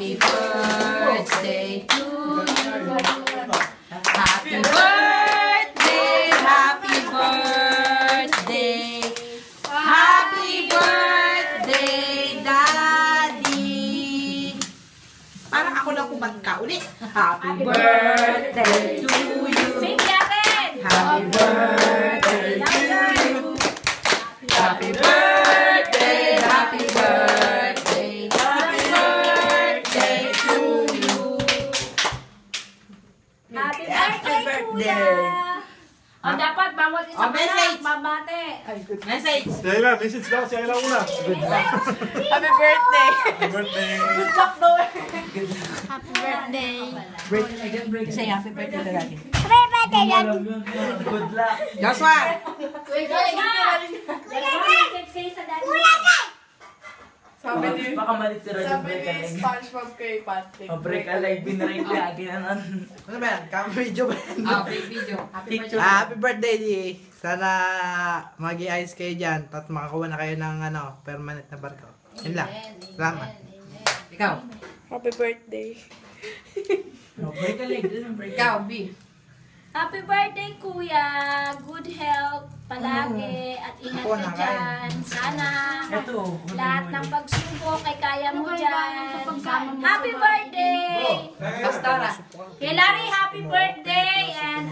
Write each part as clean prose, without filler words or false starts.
Happy birthday to you. Happy birthday, happy birthday. Happy birthday, Daddy. Parang ako lang kumanta ulit. Happy birthday to you. Sing natin! Happy birthday to you. Happy birthday, happy birthday, happy birthday to you. Happy birthday, Kuya! O, dapat bawat isa Oh, message. babate. Message. Siya message daw. Siya lang una. Happy birthday. Happy birthday. Good luck, Noel. Happy birthday. Say happy birthday to Daddy. Happy birthday, Daddy. Good luck. Joshua. Sabi niyo, baka malitira yung break a leg. SpongeBob kay Patrick. Break a leg, binrake lagi na nun. Ano ba yan? Video ba yan? Video. Happy birthday. Happy birthday, Di. Sana mag-i-ice kayo dyan at makakuha na kayo ng permanent na barko. Yun lang. Salamat. Ikaw. Happy birthday. Break a leg, din ang break a leg. Ikaw, B. Happy birthday, Kuya. Good health palagi at ingat Ako, ka nakain. dyan. Sana Ito, lahat ng pagsubok ay kaya mo dyan. Happy birthday! Pastora. Kay Larry, happy birthday! And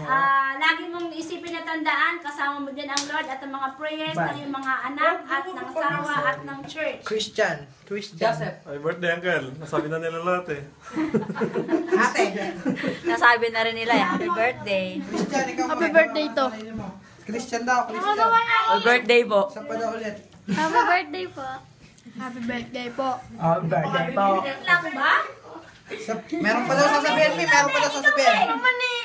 lagi mong isipin na tandaan, kasama mo din ang Lord at ang mga prayers ng iyong mga anak at ng asawa at ng church. Christian. Joseph. Happy birthday, Uncle. Nasabi na nila lahat eh. Ate. Nasabi na rin nila, happy birthday. Christian, ikaw Happy birthday to. Christian daw, Christian. Happy birthday po. Isa pa daw ulit. Happy birthday po. Happy birthday po. Birthday po. Lang ba? Meron pa daw sasabihin, Pi. Meron pa daw sasabihin. Naman eh!